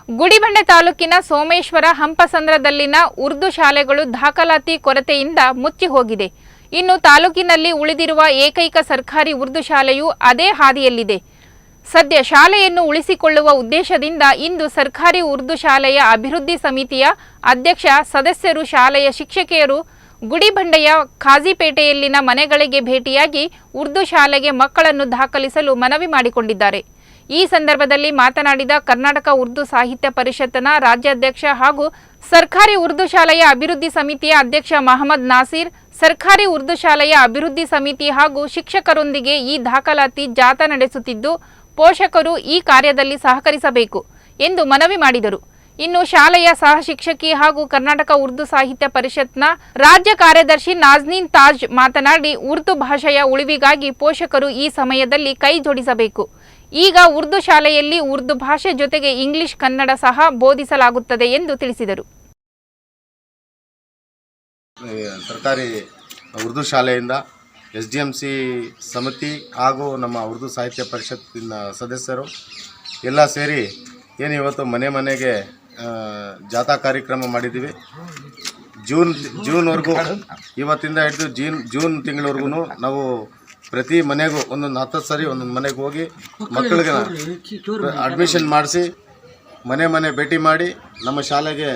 ಗುಡಿಬಂಡೆ ತಾಲೂಕಿನ ಸೋಮೇಶ್ವರ ಹಂಪಸಂದ್ರದಲ್ಲಿನ ಉರ್ದು ಶಾಲೆಗಳು ದಾಖಲಾತಿ ಕೊರತೆಯಿಂದ ಮುಚ್ಚಿ ಹೋಗಿದೆ. ಇನ್ನು ತಾಲೂಕಿನಲ್ಲಿ ಉಳಿದಿರುವ ಏಕೈಕ ಸರ್ಕಾರಿ ಉರ್ದು ಶಾಲೆಯೂ ಅದೇ ಹಾದಿಯಲ್ಲಿದೆ. ಸದ್ಯ ಶಾಲೆಯನ್ನು ಉಳಿಸಿಕೊಳ್ಳುವ ಉದ್ದೇಶದಿಂದ ಇಂದು ಸರ್ಕಾರಿ ಉರ್ದು ಶಾಲೆಯ ಅಭಿವೃದ್ಧಿ ಸಮಿತಿಯ ಅಧ್ಯಕ್ಷ, ಸದಸ್ಯರು, ಶಾಲೆಯ ಶಿಕ್ಷಕಿಯರು ಗುಡಿಬಂಡೆಯ ಖಾಜಿಪೇಟೆಯಲ್ಲಿನ ಮನೆಗಳಿಗೆ ಭೇಟಿಯಾಗಿ ಉರ್ದು ಶಾಲೆಗೆ ಮಕ್ಕಳನ್ನು ದಾಖಲಿಸಲು ಮನವಿ ಮಾಡಿಕೊಂಡಿದ್ದಾರೆ. ಈ ಸಂದರ್ಭದಲ್ಲಿ ಮಾತನಾಡಿದ ಕರ್ನಾಟಕ ಉರ್ದು ಸಾಹಿತ್ಯ ಪರಿಷತ್ನ ರಾಜ್ಯಾಧ್ಯಕ್ಷ ಹಾಗೂ ಸರ್ಕಾರಿ ಉರ್ದು ಶಾಲೆಯ ಅಭಿವೃದ್ಧಿ ಸಮಿತಿಯ ಅಧ್ಯಕ್ಷ ಮಹಮ್ಮದ್ ನಾಸೀರ್, ಸರ್ಕಾರಿ ಉರ್ದು ಶಾಲೆಯ ಅಭಿವೃದ್ಧಿ ಸಮಿತಿ ಹಾಗೂ ಶಿಕ್ಷಕರೊಂದಿಗೆ ಈ ದಾಖಲಾತಿ ಜಾಥಾ ನಡೆಸುತ್ತಿದ್ದು, ಪೋಷಕರು ಈ ಕಾರ್ಯದಲ್ಲಿ ಸಹಕರಿಸಬೇಕು ಎಂದು ಮನವಿ ಮಾಡಿದರು. ಇನ್ನು ಶಾಲೆಯ ಸಹ ಶಿಕ್ಷಕಿ ಹಾಗೂ ಕರ್ನಾಟಕ ಉರ್ದು ಸಾಹಿತ್ಯ ಪರಿಷತ್ನ ರಾಜ್ಯ ಕಾರ್ಯದರ್ಶಿ ನಾಜ್ನೀನ್ ತಾಜ್ ಮಾತನಾಡಿ, ಉರ್ದು ಭಾಷೆಯ ಉಳಿವಿಗಾಗಿ ಪೋಷಕರು ಈ ಸಮಯದಲ್ಲಿ ಕೈ ಜೋಡಿಸಬೇಕು. ಈಗ ಉರ್ದು ಶಾಲೆಯಲ್ಲಿ ಉರ್ದು ಭಾಷೆ ಜೊತೆಗೆ ಇಂಗ್ಲಿಷ್, ಕನ್ನಡ ಸಹ ಬೋಧಿಸಲಾಗುತ್ತದೆ ಎಂದು ತಿಳಿಸಿದರು. ಸರ್ಕಾರಿ ಉರ್ದು ಶಾಲೆಯಿಂದ SDMC ಸಮಿತಿ ಹಾಗೂ ನಮ್ಮ ಉರ್ದು ಸಾಹಿತ್ಯ ಪರಿಷತ್ತಿನ ಸದಸ್ಯರು ಎಲ್ಲ ಸೇರಿ ಏನು ಇವತ್ತು ಮನೆ ಮನೆಗೆ ಜಾಥಾ ಕಾರ್ಯಕ್ರಮ ಮಾಡಿದ್ದೀವಿ. ಜೂನ್ವರೆಗೂ ಇವತ್ತಿಂದ ಹಿಡಿದು ಜೂನ್ ತಿಂಗಳವರೆಗೂ ನಾವು ಪ್ರತಿ ಮನೆಗೂ ಒಂದೊಂದು 10 ಸರಿ ಒಂದೊಂದು ಮನೆಗೆ ಹೋಗಿ ಮಕ್ಕಳಿಗೆ ಅಡ್ಮಿಷನ್ ಮಾಡಿಸಿ ಮನೆ ಭೇಟಿ ಮಾಡಿ ನಮ್ಮ ಶಾಲೆಗೆ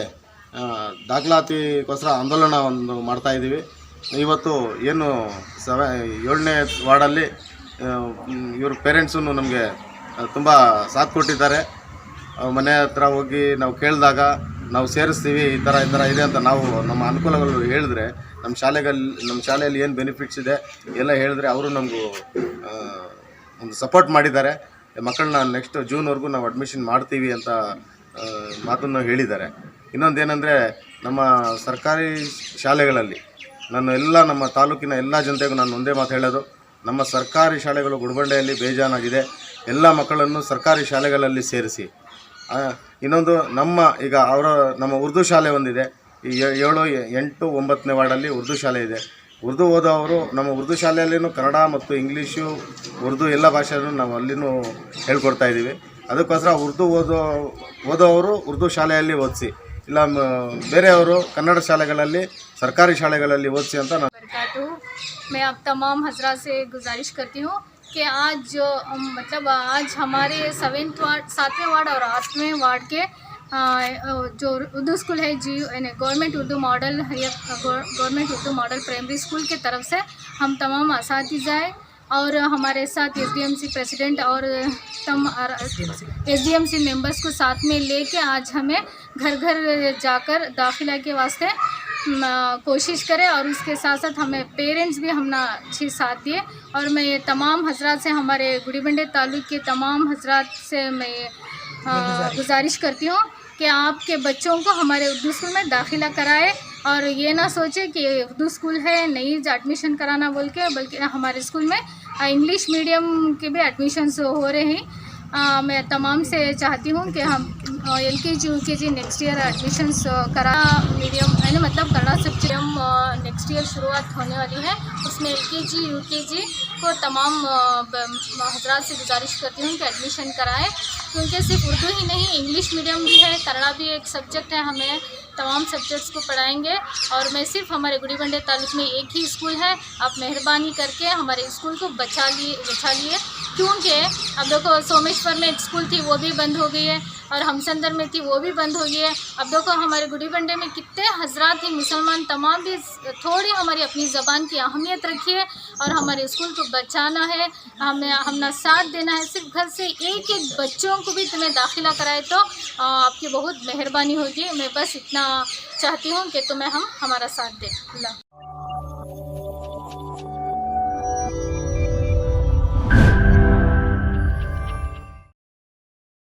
ದಾಖಲಾತಿಗೋಸ್ಕರ ಆಂದೋಲನ ಒಂದು ಮಾಡ್ತಾಯಿದ್ದೀವಿ. ಇವತ್ತು ಏನು 7ನೇ ವಾರ್ಡಲ್ಲಿ ಇವ್ರ ಪೇರೆಂಟ್ಸು ನಮಗೆ ತುಂಬ ಸಾಥ್ ಕೊಟ್ಟಿದ್ದಾರೆ. ಮನೆ ಹತ್ರ ಹೋಗಿ ನಾವು ಕೇಳಿದಾಗ ನಾವು ಸೇರಿಸ್ತೀವಿ, ಈ ಥರ ಇದೆ ಅಂತ ನಾವು ನಮ್ಮ ಅನುಕೂಲಗಳು ಹೇಳಿದ್ರೆ, ನಮ್ಮ ಶಾಲೆಯಲ್ಲಿ ಏನು ಬೆನಿಫಿಟ್ಸ್ ಇದೆ ಎಲ್ಲ ಹೇಳಿದ್ರೆ ಅವರು ನಮಗೂ ಒಂದು ಸಪೋರ್ಟ್ ಮಾಡಿದ್ದಾರೆ. ಮಕ್ಕಳನ್ನ ನೆಕ್ಸ್ಟ್ ಜೂನ್ವರೆಗೂ ನಾವು ಅಡ್ಮಿಷನ್ ಮಾಡ್ತೀವಿ ಅಂತ ಮಾತನ್ನು ಹೇಳಿದ್ದಾರೆ. ಇನ್ನೊಂದೇನೆಂದರೆ, ನಮ್ಮ ಸರ್ಕಾರಿ ಶಾಲೆಗಳಲ್ಲಿ ನಮ್ಮ ತಾಲೂಕಿನ ಎಲ್ಲ ಜನತೆಗೂ ನಾನು ಒಂದೇ ಮಾತು ಹೇಳೋದು, ನಮ್ಮ ಸರ್ಕಾರಿ ಶಾಲೆಗಳು ಗುಡಿಬಂಡೆಯಲ್ಲಿ ಬೇಜಾನಾಗಿದೆ. ಎಲ್ಲ ಮಕ್ಕಳನ್ನು ಸರ್ಕಾರಿ ಶಾಲೆಗಳಲ್ಲಿ ಸೇರಿಸಿ. ಇನ್ನೊಂದು ನಮ್ಮ ಉರ್ದು ಶಾಲೆ ಒಂದಿದೆ. 7, 8, 9ನೇ ವಾರ್ಡಲ್ಲಿ ಉರ್ದು ಶಾಲೆ ಇದೆ. ಉರ್ದು ಓದೋವರು ನಮ್ಮ ಉರ್ದು ಶಾಲೆಯಲ್ಲಿನೂ ಕನ್ನಡ ಮತ್ತು ಇಂಗ್ಲೀಷು, ಉರ್ದು ಎಲ್ಲ ಭಾಷೆಯನ್ನು ನಾವು ಅಲ್ಲಿನೂ ಹೇಳ್ಕೊಡ್ತಾ ಇದ್ದೀವಿ. ಅದಕ್ಕೋಸ್ಕರ ಉರ್ದು ಓದೋವರು ಉರ್ದು ಶಾಲೆಯಲ್ಲಿ ಓದಿಸಿ, ಇಲ್ಲ ಬೇರೆಯವರು ಕನ್ನಡ ಶಾಲೆಗಳಲ್ಲಿ, ಸರ್ಕಾರಿ ಶಾಲೆಗಳಲ್ಲಿ ಓದಿಸಿ ಅಂತ ನಾನು मैं अब तमाम हजरात से गुजारिश करती हूँ कि आज आज हमारे 7वें वार्ड और 8वें वार्ड के जो उर्दू स्कूल है government Urdu model government Urdu model primary school के तरफ से हम तमाम असातिज़ाए और हमारे साथ SDMC प्रेसिडेंट और SDMC मेंबर्स को साथ में लेके आज हमें घर घर जाकर दाखिला के वास्ते कोशिश करें और उसके साथ साथ हमें पेरेंट्स भी हमने अच्छी साथ दिए। और मैं ये तमाम हजरात से, हमारे गुड़ीबंडे तालुक के तमाम हजरात से मैं गुजारिश करती हूँ कि आपके बच्चों को हमारे उर्दू स्कूल में दाखिला कराए और ये ना सोचे कि उर्दू स्कूल है नहीं एडमिशन कराना बोल के, बल्कि हमारे स्कूल में इंग्लिश मीडियम के भी एडमिशन्स हो रहे हैं। मैं तमाम से चाहती हूँ कि हम LKG UKG next year admissions करा मीडियम है, मतलब कन्नड़ा सब्जेक्ट नेक्स्ट ईयर शुरुआत होने वाली है। उसमें LKG UKG को तमाम हजरात से गुजारिश करती हूँ कि एडमिशन कराएं, क्योंकि सिर्फ उर्दू ही नहीं, इंग्लिश मीडियम भी है, कन्नड़ा भी एक सब्जेक्ट है। हमें तमाम सब्जेक्ट्स को पढ़ाएंगे। और मैं सिर्फ हमारे गुड़ीबंडे तालुक में एक ही स्कूल है, आप मेहरबानी करके हमारे स्कूल को बचा लिए क्योंकि अब देखो सोमेश्वर में एक स्कूल थी वो भी बंद हो गई है और हमसंदर में थी वो भी बंद हो गई है। अब देखो हमारे गुड़ीबंडे में कितने हजरात हैं मुसलमान, तमाम भी थोड़ी हमारी अपनी ज़बान की अहमियत रखिए और हमारे स्कूल को बचाना है, हमने साथ देना है। सिर्फ घर से एक बच्चों को भी तुम्हें दाखिला कराए तो आपकी बहुत मेहरबानी होगी। मैं बस इतना चाहती हूँ कि तुम्हें हमारा साथ दें।